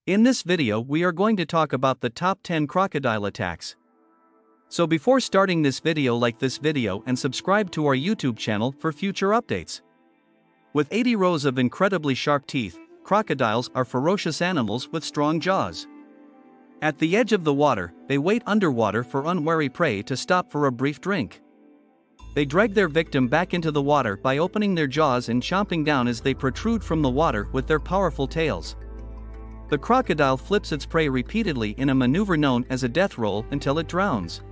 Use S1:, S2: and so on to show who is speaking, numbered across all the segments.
S1: In this video we are going to talk about the top 10 crocodile attacks. So before starting this video, like this video and subscribe to our YouTube channel for future updates. With 80 rows of incredibly sharp teeth, crocodiles are ferocious animals with strong jaws. At the edge of the water, they wait underwater for unwary prey to stop for a brief drink. They drag their victim back into the water by opening their jaws and chomping down as they protrude from the water with their powerful tails. The crocodile flips its prey repeatedly in a maneuver known as a death roll until it drowns.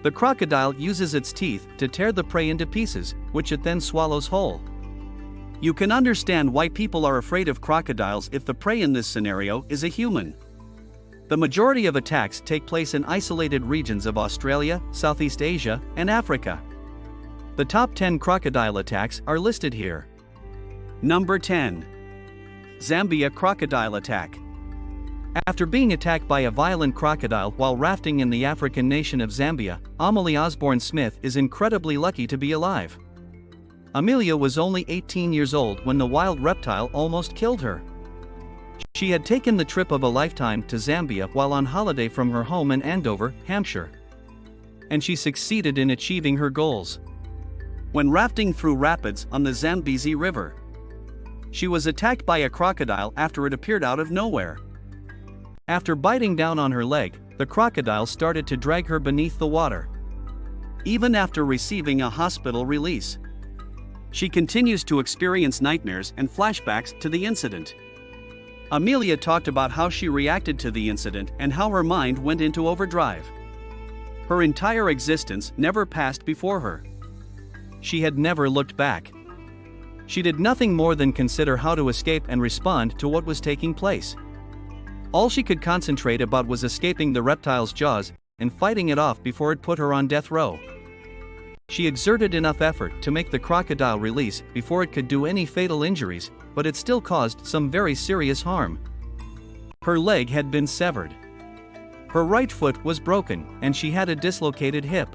S1: The crocodile uses its teeth to tear the prey into pieces, which it then swallows whole. You can understand why people are afraid of crocodiles if the prey in this scenario is a human. The majority of attacks take place in isolated regions of Australia, Southeast Asia, and Africa. The top 10 crocodile attacks are listed here. Number 10. Zambia crocodile attack. After being attacked by a violent crocodile while rafting in the African nation of Zambia, Amelia Osborne Smith is incredibly lucky to be alive. Amelia was only 18 years old when the wild reptile almost killed her. She had taken the trip of a lifetime to Zambia while on holiday from her home in Andover, Hampshire. And she succeeded in achieving her goals. When rafting through rapids on the Zambezi River, she was attacked by a crocodile after it appeared out of nowhere. After biting down on her leg, the crocodile started to drag her beneath the water. Even after receiving a hospital release, she continues to experience nightmares and flashbacks to the incident. Amelia talked about how she reacted to the incident and how her mind went into overdrive. Her entire existence never passed before her. She had never looked back. She did nothing more than consider how to escape and respond to what was taking place. All she could concentrate about was escaping the reptile's jaws and fighting it off before it put her on death row. She exerted enough effort to make the crocodile release before it could do any fatal injuries, but it still caused some very serious harm. Her leg had been severed. Her right foot was broken, and she had a dislocated hip.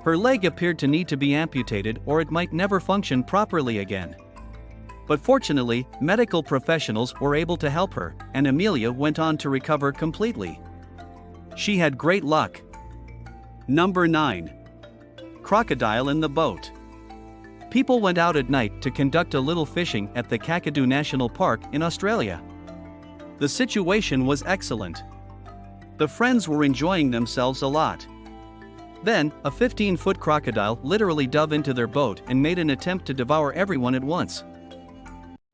S1: Her leg appeared to need to be amputated or it might never function properly again. But fortunately, medical professionals were able to help her, and Amelia went on to recover completely. She had great luck. Number 9. Crocodile in the boat. People went out at night to conduct a little fishing at the Kakadu National Park in Australia. The situation was excellent. The friends were enjoying themselves a lot. Then, a 15-foot crocodile literally dove into their boat and made an attempt to devour everyone at once.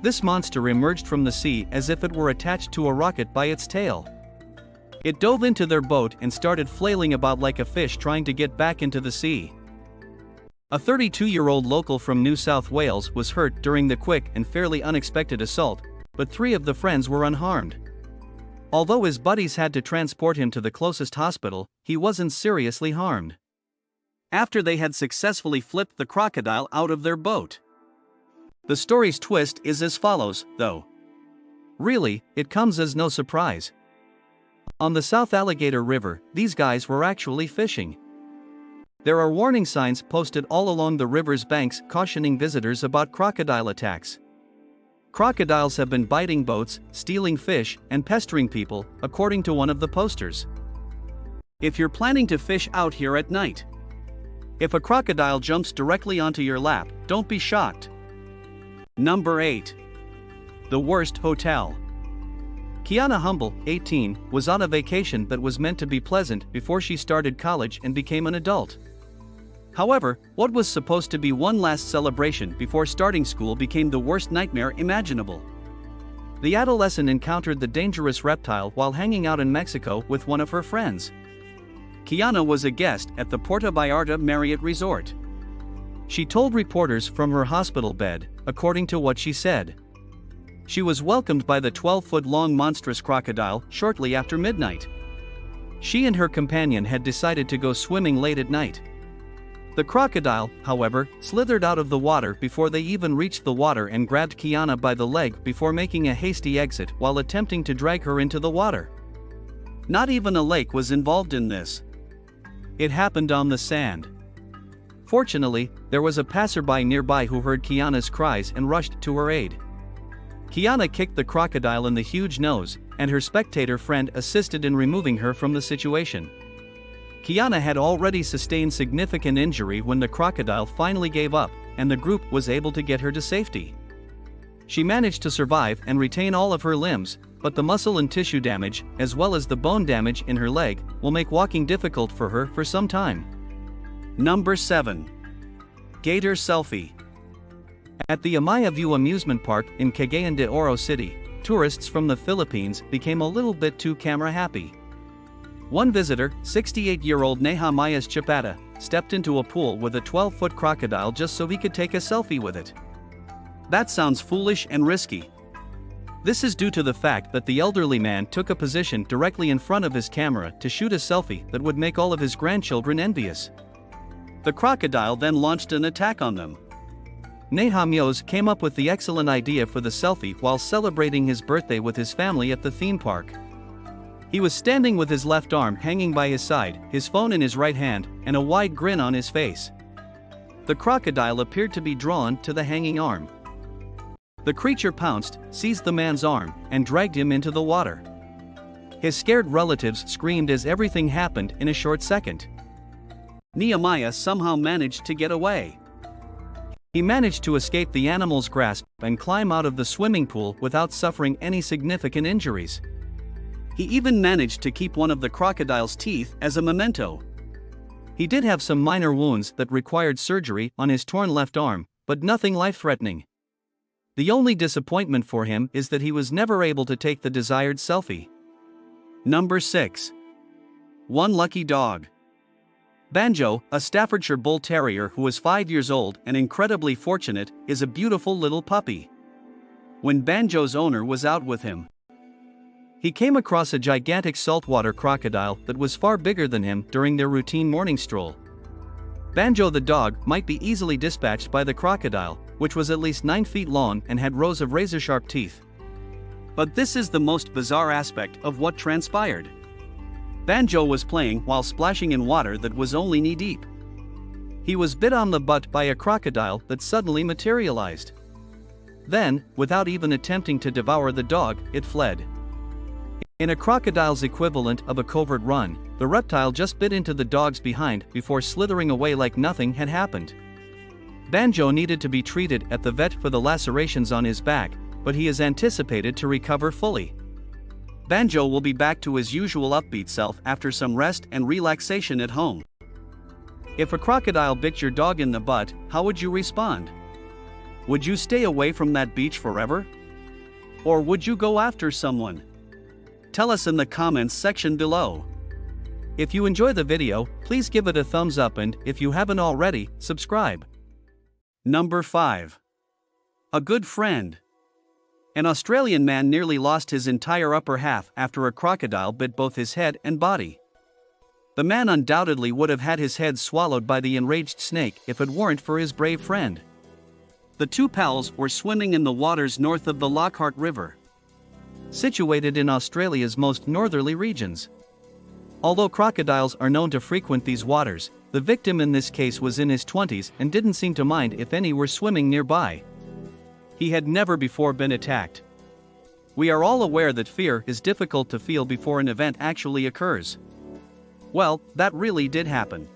S1: This monster emerged from the sea as if it were attached to a rocket by its tail. It dove into their boat and started flailing about like a fish trying to get back into the sea. A 32-year-old local from New South Wales was hurt during the quick and fairly unexpected assault, but 3 of the friends were unharmed. Although his buddies had to transport him to the closest hospital, he wasn't seriously harmed. After they had successfully flipped the crocodile out of their boat. The story's twist is as follows, though. Really, it comes as no surprise. On the South Alligator River, these guys were actually fishing. There are warning signs posted all along the river's banks cautioning visitors about crocodile attacks. Crocodiles have been biting boats, stealing fish, and pestering people, according to one of the posters. If you're planning to fish out here at night, if a crocodile jumps directly onto your lap, don't be shocked. Number 8. The worst hotel. Kiana Humble, 18, was on a vacation that was meant to be pleasant before she started college and became an adult. However, what was supposed to be one last celebration before starting school became the worst nightmare imaginable. The adolescent encountered the dangerous reptile while hanging out in Mexico with one of her friends. Kiana was a guest at the Puerto Vallarta Marriott Resort. She told reporters from her hospital bed, according to what she said. She was welcomed by the 12-foot-long monstrous crocodile shortly after midnight. She and her companion had decided to go swimming late at night. The crocodile, however, slithered out of the water before they even reached the water and grabbed Kiana by the leg before making a hasty exit while attempting to drag her into the water. Not even a lake was involved in this. It happened on the sand. Fortunately, there was a passerby nearby who heard Kiana's cries and rushed to her aid. Kiana kicked the crocodile in the huge nose, and her spectator friend assisted in removing her from the situation. Kiana had already sustained significant injury when the crocodile finally gave up, and the group was able to get her to safety. She managed to survive and retain all of her limbs, but the muscle and tissue damage, as well as the bone damage in her leg, will make walking difficult for her for some time. Number 7. Gator Selfie. At the Amaya View amusement park in Cagayan de Oro City, tourists from the Philippines became a little bit too camera happy. One visitor, 68-year-old Neha Mayas Chapata, stepped into a pool with a 12-foot crocodile just so he could take a selfie with it. That sounds foolish and risky. This is due to the fact that the elderly man took a position directly in front of his camera to shoot a selfie that would make all of his grandchildren envious. The crocodile then launched an attack on them. Neha Mayas came up with the excellent idea for the selfie while celebrating his birthday with his family at the theme park. He was standing with his left arm hanging by his side, his phone in his right hand, and a wide grin on his face. The crocodile appeared to be drawn to the hanging arm. The creature pounced, seized the man's arm, and dragged him into the water. His scared relatives screamed as everything happened in a short second. Nehemiah somehow managed to get away. He managed to escape the animal's grasp and climb out of the swimming pool without suffering any significant injuries. He even managed to keep one of the crocodile's teeth as a memento. He did have some minor wounds that required surgery on his torn left arm, but nothing life-threatening. The only disappointment for him is that he was never able to take the desired selfie. Number 6. One Lucky Dog. Banjo, a Staffordshire Bull Terrier who is 5 years old and incredibly fortunate, is a beautiful little puppy. When Banjo's owner was out with him, he came across a gigantic saltwater crocodile that was far bigger than him during their routine morning stroll. Banjo the dog might be easily dispatched by the crocodile, which was at least 9 feet long and had rows of razor-sharp teeth. But this is the most bizarre aspect of what transpired. Banjo was playing while splashing in water that was only knee-deep. He was bit on the butt by a crocodile that suddenly materialized. Then, without even attempting to devour the dog, it fled. In a crocodile's equivalent of a covert run, the reptile just bit into the dog's behind before slithering away like nothing had happened. Banjo needed to be treated at the vet for the lacerations on his back, but he is anticipated to recover fully. Banjo will be back to his usual upbeat self after some rest and relaxation at home. If a crocodile bit your dog in the butt, how would you respond? Would you stay away from that beach forever? Or would you go after someone? Tell us in the comments section below. If you enjoy the video, please give it a thumbs up and, if you haven't already, subscribe. Number 5. A Good Friend. An Australian man nearly lost his entire upper half after a crocodile bit both his head and body. The man undoubtedly would have had his head swallowed by the enraged snake if it weren't for his brave friend. The two pals were swimming in the waters north of the Lockhart River, situated in Australia's most northerly regions. Although crocodiles are known to frequent these waters, the victim in this case was in his 20s and didn't seem to mind if any were swimming nearby. He had never before been attacked. We are all aware that fear is difficult to feel before an event actually occurs. Well, that really did happen.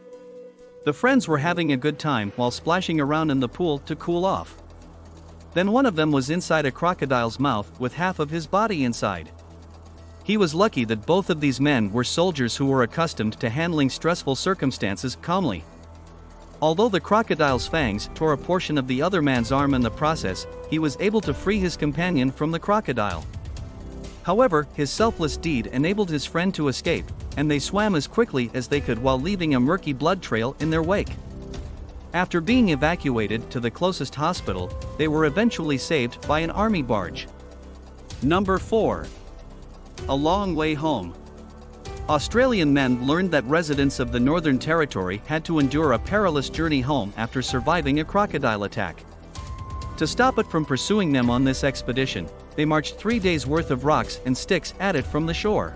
S1: The friends were having a good time while splashing around in the pool to cool off. Then one of them was inside a crocodile's mouth with half of his body inside. He was lucky that both of these men were soldiers who were accustomed to handling stressful circumstances calmly. Although the crocodile's fangs tore a portion of the other man's arm in the process, he was able to free his companion from the crocodile. However, his selfless deed enabled his friend to escape, and they swam as quickly as they could while leaving a murky blood trail in their wake. After being evacuated to the closest hospital, they were eventually saved by an army barge. Number 4. A Long Way Home. Australian men learned that residents of the Northern Territory had to endure a perilous journey home after surviving a crocodile attack. To stop it from pursuing them on this expedition, they marched 3 days' worth of rocks and sticks at it from the shore.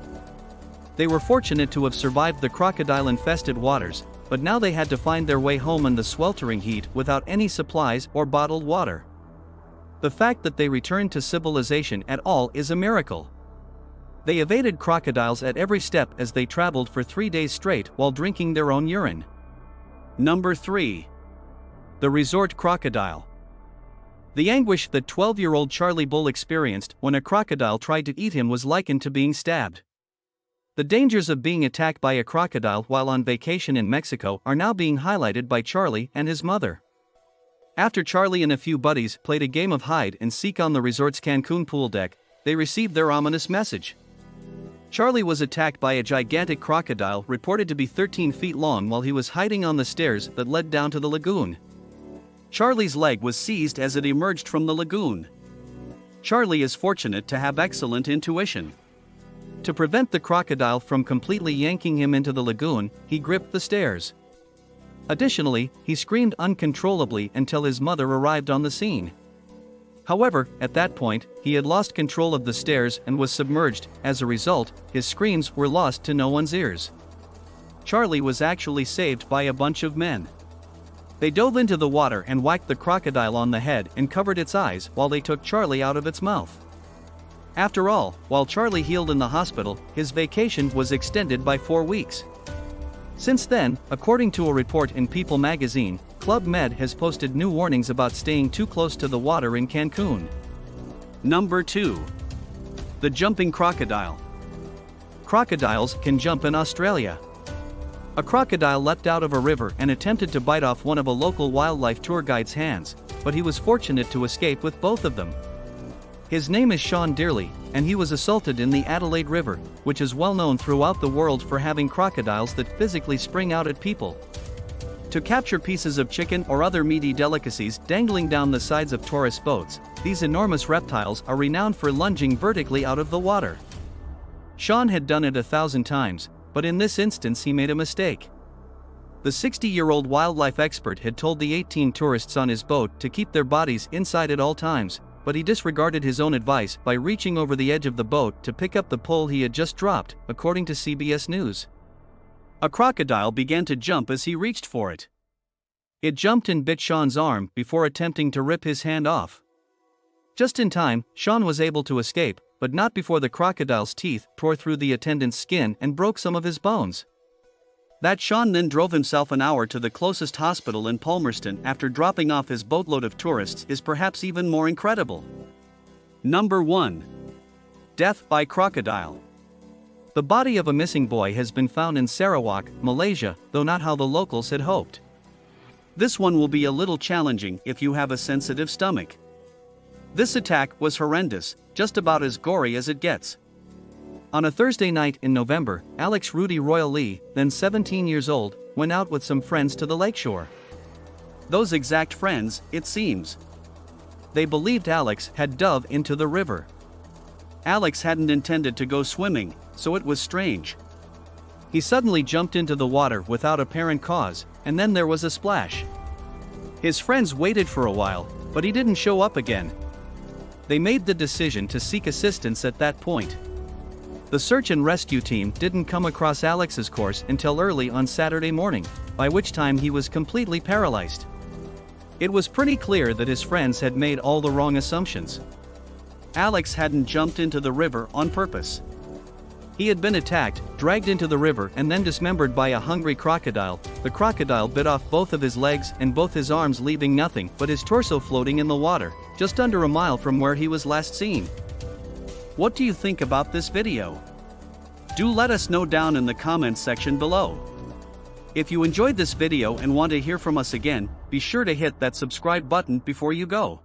S1: They were fortunate to have survived the crocodile-infested waters, but now they had to find their way home in the sweltering heat without any supplies or bottled water. The fact that they returned to civilization at all is a miracle. They evaded crocodiles at every step as they traveled for 3 days straight while drinking their own urine. Number 3. The resort crocodile. The anguish that 12-year-old Charlie Bull experienced when a crocodile tried to eat him was likened to being stabbed. The dangers of being attacked by a crocodile while on vacation in Mexico are now being highlighted by Charlie and his mother. After Charlie and a few buddies played a game of hide and seek on the resort's Cancun pool deck, they received their ominous message. Charlie was attacked by a gigantic crocodile reported to be 13 feet long while he was hiding on the stairs that led down to the lagoon. Charlie's leg was seized as it emerged from the lagoon. Charlie is fortunate to have excellent intuition. To prevent the crocodile from completely yanking him into the lagoon, he gripped the stairs. Additionally, he screamed uncontrollably until his mother arrived on the scene. However, at that point, he had lost control of the stairs and was submerged. As a result, his screams were lost to no one's ears. Charlie was actually saved by a bunch of men. They dove into the water and whacked the crocodile on the head and covered its eyes while they took Charlie out of its mouth. After all, while Charlie healed in the hospital, his vacation was extended by 4 weeks. Since then, according to a report in People magazine, Club Med has posted new warnings about staying too close to the water in Cancun. Number 2. The jumping crocodile. Crocodiles can jump in Australia. A crocodile leapt out of a river and attempted to bite off one of a local wildlife tour guide's hands, but he was fortunate to escape with both of them. His name is Sean Dearly, and he was assaulted in the Adelaide River, which is well known throughout the world for having crocodiles that physically spring out at people. To capture pieces of chicken or other meaty delicacies dangling down the sides of tourist boats, these enormous reptiles are renowned for lunging vertically out of the water. Sean had done it 1,000 times, but in this instance he made a mistake. The 60-year-old wildlife expert had told the 18 tourists on his boat to keep their bodies inside at all times, but he disregarded his own advice by reaching over the edge of the boat to pick up the pole he had just dropped, according to CBS News. A crocodile began to jump as he reached for it. It jumped and bit Sean's arm before attempting to rip his hand off. Just in time, Sean was able to escape, but not before the crocodile's teeth tore through the attendant's skin and broke some of his bones. That Sean then drove himself an hour to the closest hospital in Palmerston after dropping off his boatload of tourists is perhaps even more incredible. Number 1. Death by crocodile. The body of a missing boy has been found in Sarawak, Malaysia, though not how the locals had hoped. This one will be a little challenging if you have a sensitive stomach. This attack was horrendous, just about as gory as it gets. On a Thursday night in November, Alex Rudy Royal Lee, then 17 years old, went out with some friends to the lakeshore. Those exact friends, it seems. They believed Alex had dove into the river. Alex hadn't intended to go swimming, so it was strange. He suddenly jumped into the water without apparent cause, and then there was a splash. His friends waited for a while, but he didn't show up again. They made the decision to seek assistance at that point. The search and rescue team didn't come across Alex's corpse until early on Saturday morning, by which time he was completely paralyzed. It was pretty clear that his friends had made all the wrong assumptions. Alex hadn't jumped into the river on purpose. He had been attacked, dragged into the river and then dismembered by a hungry crocodile. The crocodile bit off both of his legs and both his arms, leaving nothing but his torso floating in the water, just under a mile from where he was last seen. What do you think about this video? Do let us know down in the comments section below. If you enjoyed this video and want to hear from us again, be sure to hit that subscribe button before you go.